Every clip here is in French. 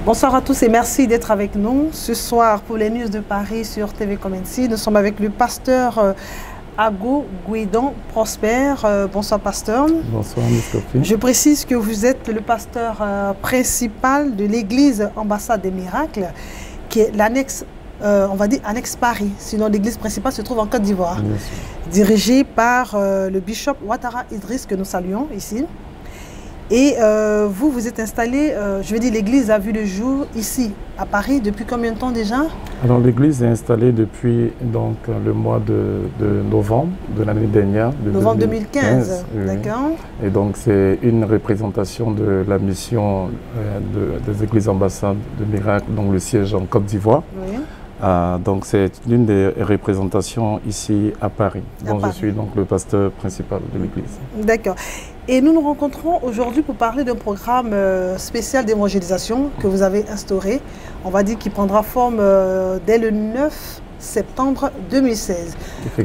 Bonsoir à tous et merci d'être avec nous. Ce soir, pour les news de Paris sur TV Comency, nous sommes avec le pasteur Ago Guidon Prosper. Bonsoir, pasteur. Bonsoir, Miss Kofi. Je précise que vous êtes le pasteur principal de l'église Ambassade des Miracles, qui est l'annexe, on va dire, annexe Paris. Sinon, l'église principale se trouve en Côte d'Ivoire, dirigée par le bishop Ouattara Idriss, que nous saluons ici. Et vous, vous êtes installé, je veux dire, l'église a vu le jour ici, à Paris, depuis combien de temps déjà? Alors, l'église est installée depuis donc, le mois de novembre de l'année dernière. Novembre 2015, oui. D'accord. Et donc, c'est une représentation de la mission des églises ambassades de Miracle, donc le siège en Côte d'Ivoire. Oui. Donc, c'est l'une des représentations ici à Paris. Donc, je suis donc le pasteur principal de l'église. D'accord. Et nous nous rencontrons aujourd'hui pour parler d'un programme spécial d'évangélisation que vous avez instauré, on va dire qui prendra forme dès le 9 septembre 2016.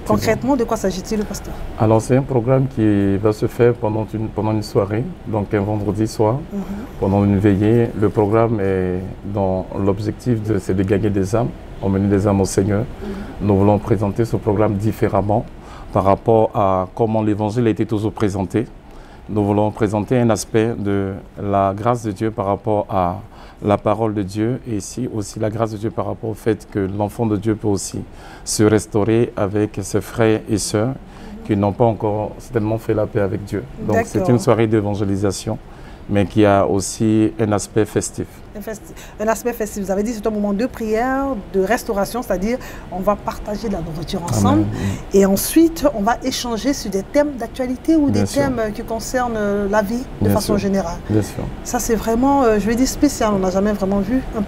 Concrètement, de quoi s'agit-il, pasteur? Alors, c'est un programme qui va se faire pendant une soirée, donc un vendredi soir, pendant une veillée. Le programme est dans l'objectif c'est de gagner des âmes, emmener des âmes au Seigneur. Nous voulons présenter ce programme différemment par rapport à comment l'évangile a été toujours présenté. Nous voulons présenter un aspect de la grâce de Dieu par rapport à la parole de Dieu et ici aussi la grâce de Dieu par rapport au fait que l'enfant de Dieu peut aussi se restaurer avec ses frères et sœurs qui n'ont pas encore certainement fait la paix avec Dieu. Donc c'est une soirée d'évangélisation, mais qui a aussi un aspect festif. Un aspect festif. Vous avez dit que c'est un moment de prière, de restauration, c'est-à-dire on va partager de la nourriture ensemble. Amen. Et ensuite on va échanger sur des thèmes d'actualité ou des thèmes qui concernent la vie de façon générale. Bien sûr. Ça c'est vraiment, je vais dire, spécial. On n'a jamais vraiment vu un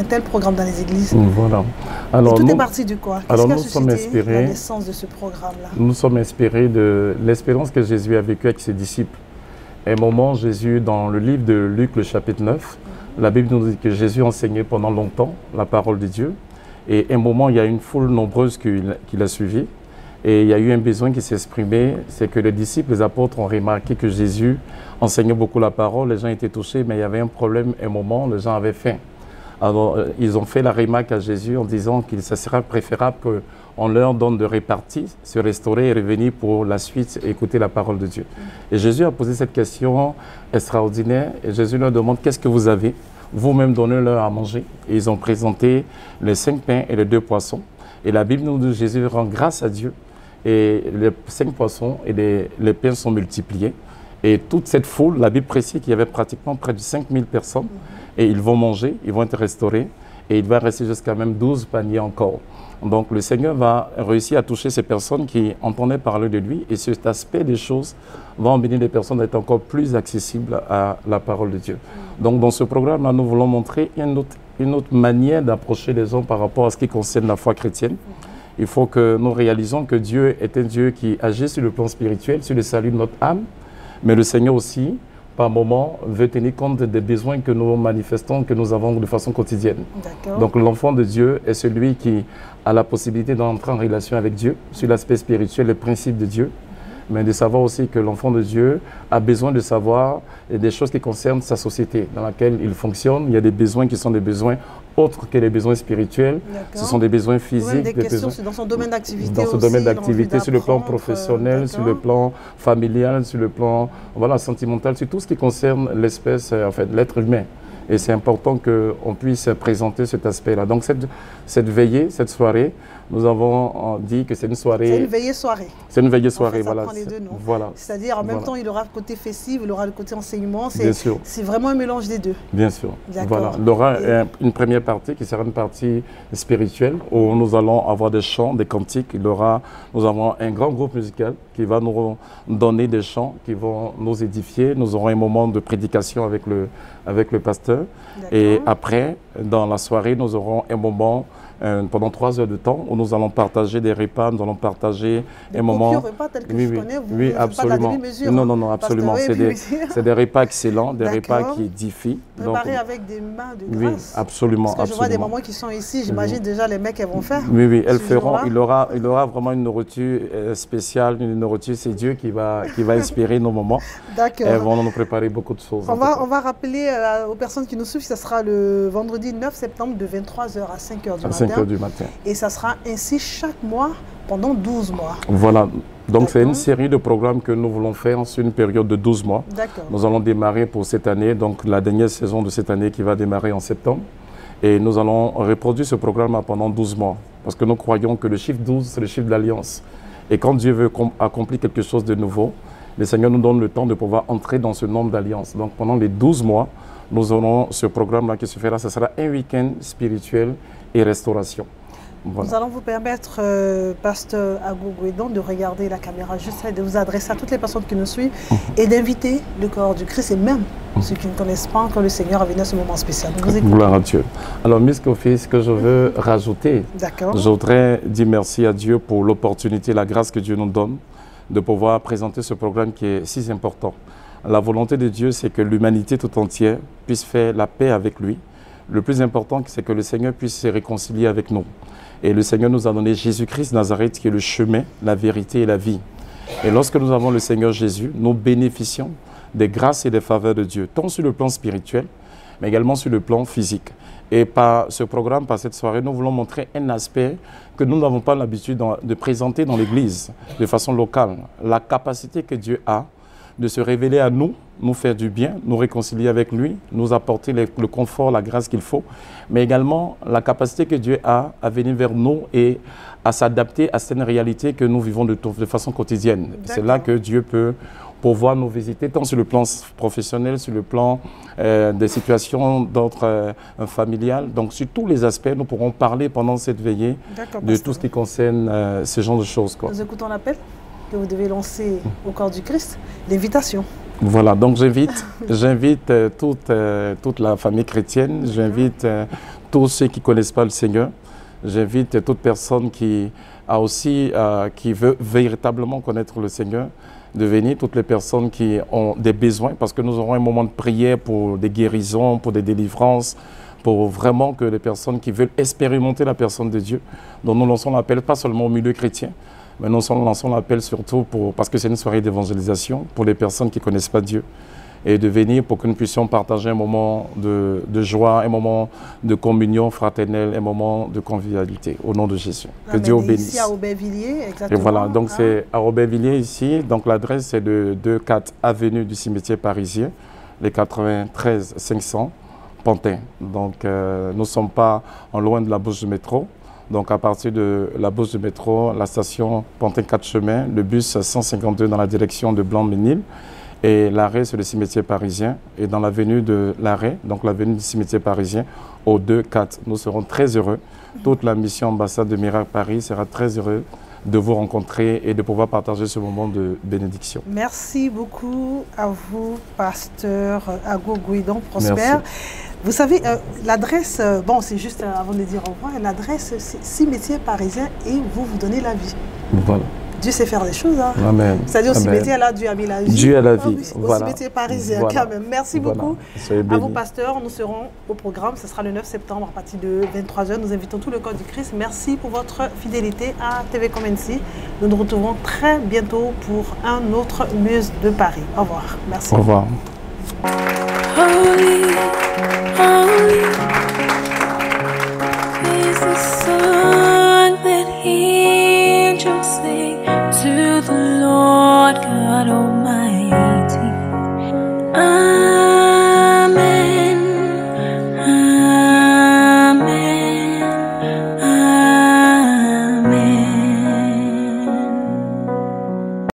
tel programme dans les églises. Voilà. Alors, et tout est parti du quoi? Qu'est-ce qui a suscité la naissance de ce programme-là? Nous sommes inspirés de l'expérience que Jésus a vécue avec ses disciples. À un moment, Jésus, dans le livre de Luc, le chapitre 9, la Bible nous dit que Jésus enseignait pendant longtemps la parole de Dieu. Et à un moment, il y a une foule nombreuse qui l'a suivi. Et il y a eu un besoin qui s'est exprimé, c'est que les disciples, les apôtres ont remarqué que Jésus enseignait beaucoup la parole, les gens étaient touchés, mais il y avait un problème, à un moment, les gens avaient faim. Alors, ils ont fait la remarque à Jésus en disant qu'il sera préférable qu'on leur donne de répartir, se restaurer et revenir pour la suite et écouter la parole de Dieu. Et Jésus a posé cette question extraordinaire et Jésus leur demande « Qu'est-ce que vous avez? Vous-même donnez-leur à manger. » Et ils ont présenté les 5 pains et les 2 poissons. Et la Bible nous dit que Jésus rend grâce à Dieu et les 5 poissons et les pains sont multipliés. Et toute cette foule, la Bible précise qu'il y avait pratiquement près de 5000 personnes. Et ils vont manger, ils vont être restaurés et il va rester jusqu'à même 12 paniers encore. Donc le Seigneur va réussir à toucher ces personnes qui entendaient parler de lui et cet aspect des choses va emmener les personnes à être encore plus accessibles à la parole de Dieu. Donc dans ce programme-là, nous voulons montrer une autre manière d'approcher les hommes par rapport à ce qui concerne la foi chrétienne. Il faut que nous réalisons que Dieu est un Dieu qui agit sur le plan spirituel, sur le salut de notre âme, mais le Seigneur aussi, par moment, veut tenir compte des besoins que nous manifestons, que nous avons de façon quotidienne. Donc l'enfant de Dieu est celui qui a la possibilité d'entrer en relation avec Dieu, sur l'aspect spirituel, les principes de Dieu, mais de savoir aussi que l'enfant de Dieu a besoin de savoir des choses qui concernent sa société dans laquelle il fonctionne. Il y a des besoins qui sont des besoins autres que les besoins spirituels. Ce sont des besoins physiques. Des questions dans son domaine d'activité. Dans son domaine d'activité, sur le plan professionnel, sur le plan familial, sur le plan sentimental, sur tout ce qui concerne l'espèce, en fait, l'être humain. Et c'est important qu'on puisse présenter cet aspect-là. Donc cette veillée, cette soirée, nous avons dit que c'est une soirée... C'est une veillée soirée. C'est une veillée soirée, voilà. Voilà. C'est-à-dire en même temps, il aura le côté festif, il aura le côté enseignement. Bien sûr. C'est vraiment un mélange des deux. Bien sûr. Voilà. Il y aura une première partie qui sera une partie spirituelle où nous allons avoir des chants, des cantiques. Nous avons un grand groupe musical qui va nous donner des chants qui vont nous édifier. Nous aurons un moment de prédication avec le pasteur. Et après, dans la soirée, nous aurons un moment pendant 3 heures de temps où nous allons partager des repas, nous allons partager un moment. Repas tels que je connais, vous oui, absolument. Pas non, non, non, absolument. C'est des repas excellents, des repas qui édifient. Préparés avec des mains de grâce. Oui, absolument. Parce que absolument. je vois des mamans qui sont ici, j'imagine déjà les mecs, elles vont faire. Oui, oui, elles feront. Il aura vraiment une nourriture spéciale, une nourriture, c'est Dieu qui va inspirer nos moments. D'accord. Elles vont nous préparer beaucoup de choses. On va rappeler aux personnes qui nous suivent, ça sera le vendredi 9 septembre de 23h à 5h du matin. 5h du matin. Et ça sera ainsi chaque mois pendant 12 mois. Voilà. Donc c'est une série de programmes que nous voulons faire sur une période de 12 mois. Nous allons démarrer pour cette année, donc la dernière saison de cette année qui va démarrer en septembre. Et nous allons reproduire ce programme pendant 12 mois. Parce que nous croyons que le chiffre 12, c'est le chiffre de l'alliance. Et quand Dieu veut accomplir quelque chose de nouveau, le Seigneur nous donne le temps de pouvoir entrer dans ce nombre d'alliances. Donc pendant les 12 mois, nous aurons ce programme-là qui se fera. Ce sera un week-end spirituel et restauration. Voilà. Nous allons vous permettre, Pasteur Ago Guédon, de regarder la caméra juste et de vous adresser à toutes les personnes qui nous suivent et d'inviter le corps du Christ et même ceux qui ne connaissent pas encore le Seigneur à venir à ce moment spécial. Gloire à Dieu. Alors, Miss Kofi, ce que je veux rajouter, je voudrais dire merci à Dieu pour l'opportunité, la grâce que Dieu nous donne de pouvoir présenter ce programme qui est si important. La volonté de Dieu, c'est que l'humanité tout entière puisse faire la paix avec lui. Le plus important, c'est que le Seigneur puisse se réconcilier avec nous. Et le Seigneur nous a donné Jésus-Christ Nazareth qui est le chemin, la vérité et la vie. Et lorsque nous avons le Seigneur Jésus, nous bénéficions des grâces et des faveurs de Dieu, tant sur le plan spirituel, mais également sur le plan physique. Et par ce programme, par cette soirée, nous voulons montrer un aspect que nous n'avons pas l'habitude de présenter dans l'Église de façon locale. La capacité que Dieu a de se révéler à nous, nous faire du bien, nous réconcilier avec lui, nous apporter le confort, la grâce qu'il faut, mais également la capacité que Dieu a à venir vers nous et à s'adapter à certaines réalités que nous vivons de façon quotidienne. C'est là que Dieu peut pouvoir nous visiter, tant sur le plan professionnel, sur le plan des situations d'ordre familial. Donc sur tous les aspects, nous pourrons parler pendant cette veillée de tout ce qui concerne ce genre de choses. Nous écoutons l'appel que vous devez lancer au corps du Christ, l'invitation. Voilà, donc j'invite toute la famille chrétienne, j'invite tous ceux qui ne connaissent pas le Seigneur, j'invite toute personne qui veut véritablement connaître le Seigneur, de venir, toutes les personnes qui ont des besoins, parce que nous aurons un moment de prière pour des guérisons, pour des délivrances, pour vraiment que les personnes qui veulent expérimenter la personne de Dieu, dont nous lançons l'appel, pas seulement au milieu chrétien, mais nous lançons l'appel surtout parce que c'est une soirée d'évangélisation pour les personnes qui ne connaissent pas Dieu et de venir pour que nous puissions partager un moment de joie, un moment de communion fraternelle, un moment de convivialité au nom de Jésus. Que Dieu vous bénisse. Ici à Aubervilliers, exactement. Et voilà, donc c'est à Aubervilliers ici, donc l'adresse c'est de 2-4 avenue du cimetière parisien, les 93 500 Pantin. Donc nous ne sommes pas en loin de la bouche du métro. Donc à partir de la bouche du métro, la station Pantin 4 chemins, le bus 152 dans la direction de Blanc-Ménil et l'arrêt sur le cimetière parisien et dans l'avenue de l'arrêt, donc l'avenue du cimetière parisien au 2-4. Nous serons très heureux. Toute la mission ambassade de Miracle Paris sera très heureux de vous rencontrer et de pouvoir partager ce moment de bénédiction. Merci beaucoup à vous, Pasteur Ago Guédon Prosper. Merci. Vous savez, l'adresse, bon, c'est juste avant de dire au revoir, l'adresse, c'est cimetière parisien et vous donnez la vie. Voilà. Dieu sait faire des choses. Hein. Amen. C'est-à-dire au cimetière, là, Dieu a mis la vie. Dieu a la vie. Au cimetière parisien, quand même. Merci beaucoup. À vous, pasteurs. Nous serons au programme. Ce sera le 9 septembre à partir de 23h. Nous invitons tout le corps du Christ. Merci pour votre fidélité à TV Comency. Nous nous retrouverons très bientôt pour un autre Muse de Paris. Au revoir. Merci. Au revoir. Holy, holy.